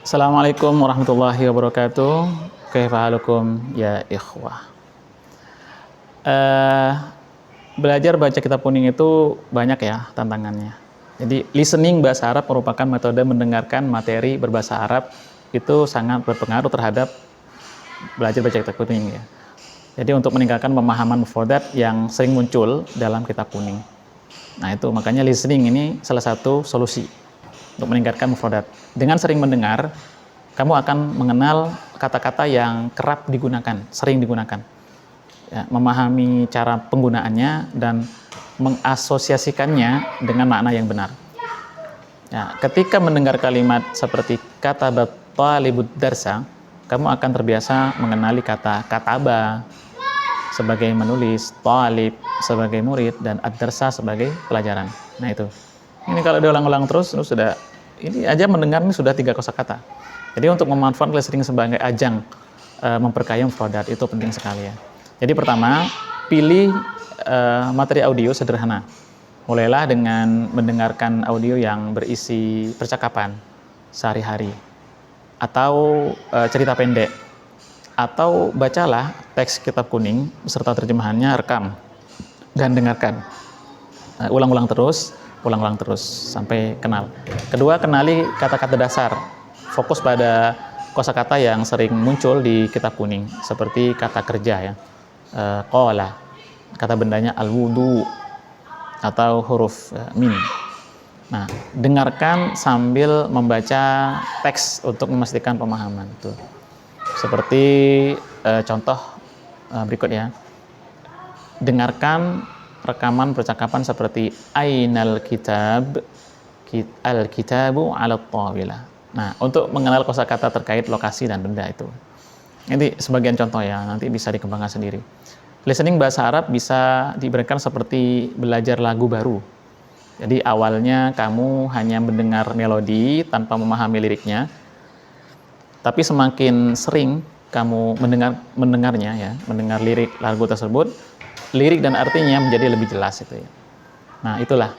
Assalamualaikum warahmatullahi wabarakatuh. Kaifa halukum ya ikhwah. Eh, Belajar baca kitab kuning itu banyak ya tantangannya. Jadi listening bahasa Arab merupakan metode mendengarkan materi berbahasa Arab itu sangat berpengaruh terhadap belajar baca kitab kuning ya. Jadi untuk meningkatkan pemahaman mufradat yang sering muncul dalam kitab kuning. Nah itu makanya listening ini salah satu solusi untuk meningkatkan mufradat. Dengan sering mendengar, kamu akan mengenal kata-kata yang kerap digunakan, sering digunakan. Ya, memahami cara penggunaannya dan mengasosiasikannya dengan makna yang benar. Ya, ketika mendengar kalimat seperti kata talibud darsa, kamu akan terbiasa mengenali kata kataba sebagai menulis, talib sebagai murid, dan ad-darsa sebagai pelajaran. Nah itu. Ini kalau diulang-ulang terus, sudah ini aja mendengar ini sudah 3 kosakata. Jadi untuk memanfaatkan listening sebagai ajang memperkaya mufradat itu penting sekali ya. Jadi pertama, pilih materi audio sederhana. Mulailah dengan mendengarkan audio yang berisi percakapan sehari-hari atau cerita pendek, atau bacalah teks kitab kuning beserta terjemahannya, rekam dan dengarkan. Ulang-ulang terus sampai kenal. Kedua, kenali kata-kata dasar. Fokus pada kosakata yang sering muncul di kitab kuning, seperti kata kerja ya, qala, kata bendanya al-wudu, atau huruf min. Nah, dengarkan sambil membaca teks untuk memastikan pemahaman. Tuh. Seperti contoh berikut ya. Dengarkan rekaman percakapan seperti ainal kitab, al-kitabu 'ala tawilah. Nah, untuk mengenal kosakata terkait lokasi dan benda itu. Ini sebagian contoh ya, nanti bisa dikembangkan sendiri. Listening bahasa Arab bisa diberikan seperti belajar lagu baru. Jadi awalnya kamu hanya mendengar melodi tanpa memahami liriknya. Tapi semakin sering kamu mendengarnya ya, mendengar lirik lagu tersebut, lirik dan artinya menjadi lebih jelas itu ya. Nah, itulah.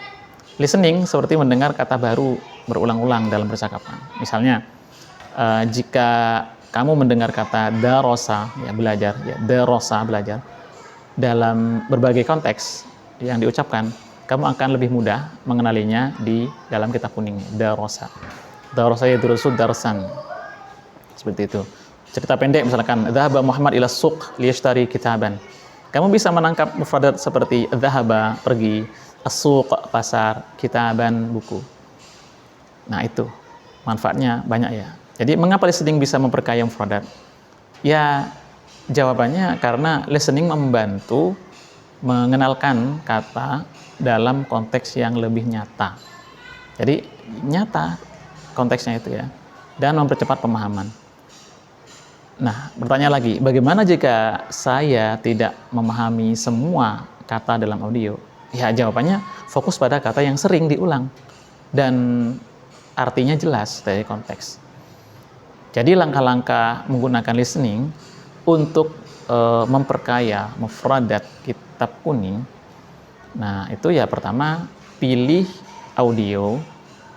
Listening seperti mendengar kata baru berulang-ulang dalam percakapan. Misalnya, jika kamu mendengar kata darosa, ya belajar, ya darosa belajar, dalam berbagai konteks yang diucapkan, kamu akan lebih mudah mengenalinya di dalam kitab kuning, darosa. Darosa yadrusu darsan. Seperti itu. Cerita pendek misalkan, dhahaba Muhammad ila suq liyashtari kitaban. Kamu bisa menangkap mufradat seperti dhahaba, pergi, as-suq, pasar, kitaban, buku. Nah itu, manfaatnya banyak ya. Jadi mengapa listening bisa memperkaya mufradat? Ya, jawabannya karena listening membantu mengenalkan kata dalam konteks yang lebih nyata. Jadi nyata konteksnya itu ya, dan mempercepat pemahaman. Nah, bertanya lagi, bagaimana jika saya tidak memahami semua kata dalam audio? Ya, jawabannya fokus pada kata yang sering diulang dan artinya jelas dari konteks. Jadi langkah-langkah menggunakan listening untuk memperkaya mufradat kitab kuning. Nah, itu ya pertama, pilih audio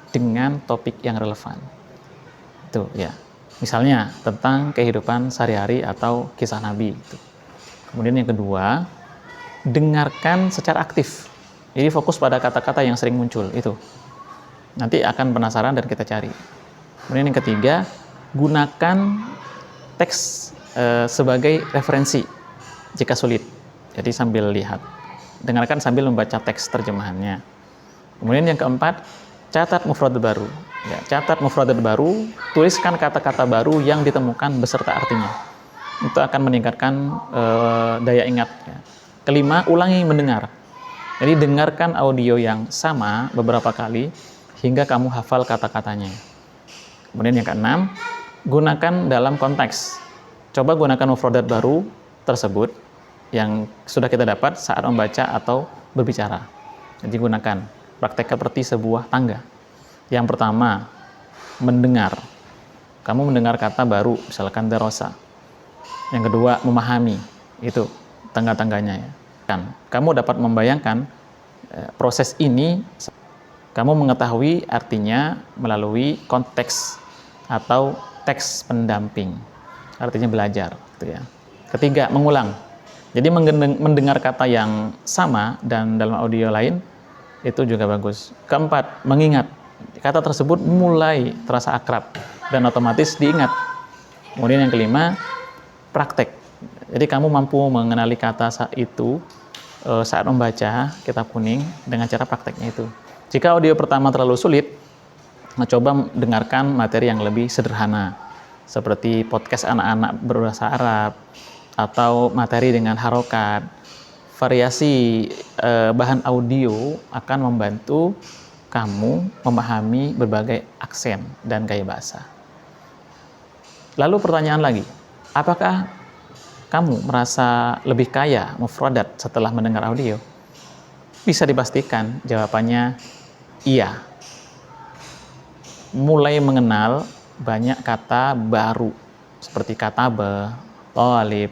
dengan topik yang relevan. Itu ya. Misalnya tentang kehidupan sehari-hari atau kisah Nabi. Kemudian yang kedua, dengarkan secara aktif. Jadi fokus pada kata-kata yang sering muncul itu. Nanti akan penasaran dan kita cari. Kemudian yang ketiga, gunakan teks sebagai referensi jika sulit. Jadi sambil lihat. Dengarkan sambil membaca teks terjemahannya. Kemudian yang keempat, catat mufradat baru. Ya, catat mufradat baru, tuliskan kata-kata baru yang ditemukan beserta artinya. Itu akan meningkatkan daya ingat. Ya. Kelima, ulangi mendengar. Jadi dengarkan audio yang sama beberapa kali hingga kamu hafal kata-katanya. Kemudian yang keenam, gunakan dalam konteks. Coba gunakan mufradat baru tersebut yang sudah kita dapat saat membaca atau berbicara. Jadi gunakan, praktekkan seperti sebuah tangga. Yang pertama, mendengar. Kamu mendengar kata baru, misalkan darosa. Yang kedua, memahami. Itu tangga-tangganya ya. Kamu dapat membayangkan proses ini, kamu mengetahui artinya melalui konteks atau teks pendamping, artinya belajar gitu ya. Ketiga, mengulang. Jadi mendengar kata yang sama dan dalam audio lain itu juga bagus. Keempat, mengingat. Kata tersebut mulai terasa akrab dan otomatis diingat. Kemudian yang kelima, praktek. Jadi kamu mampu mengenali kata itu saat membaca kitab kuning dengan cara prakteknya itu. Jika audio pertama terlalu sulit, coba dengarkan materi yang lebih sederhana, seperti podcast anak-anak berbahasa Arab, atau materi dengan harokat. Variasi bahan audio akan membantu kamu memahami berbagai aksen dan gaya bahasa. Lalu pertanyaan lagi, apakah kamu merasa lebih kaya mufradat setelah mendengar audio? Bisa dipastikan jawabannya iya. Mulai mengenal banyak kata baru seperti katabe, thalib,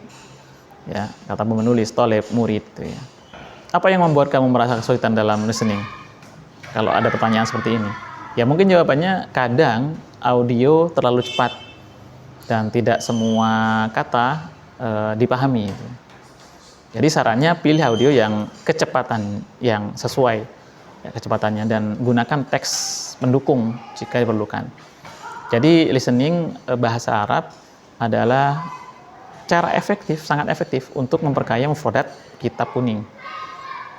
ya, katabe menulis, thalib murid gitu ya. Apa yang membuat kamu merasa kesulitan dalam listening? Kalau ada pertanyaan seperti ini, ya mungkin jawabannya kadang audio terlalu cepat dan tidak semua kata dipahami. Jadi sarannya pilih audio yang kecepatan yang sesuai ya, kecepatannya, dan gunakan teks pendukung jika diperlukan. Jadi listening bahasa Arab adalah cara efektif, sangat efektif untuk memperkaya mufradat kitab kuning.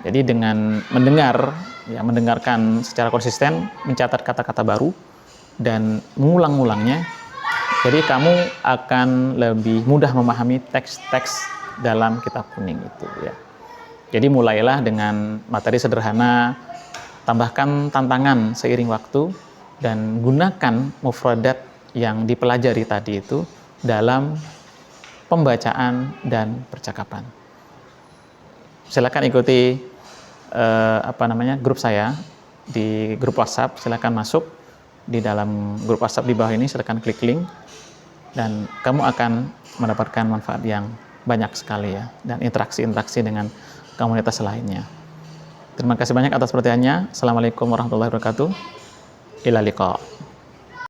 Jadi dengan mendengarkan secara konsisten, mencatat kata-kata baru dan mengulang-ulangnya, jadi kamu akan lebih mudah memahami teks-teks dalam kitab kuning itu ya. Jadi mulailah dengan materi sederhana, tambahkan tantangan seiring waktu, dan gunakan mufradat yang dipelajari tadi itu dalam pembacaan dan percakapan. Silakan ikuti grup saya di grup WhatsApp. Silakan masuk di dalam grup WhatsApp di bawah ini, silakan klik link dan kamu akan mendapatkan manfaat yang banyak sekali ya, dan interaksi-interaksi dengan komunitas lainnya. Terima kasih banyak atas perhatiannya. Assalamualaikum warahmatullahi wabarakatuh. Ila liqa.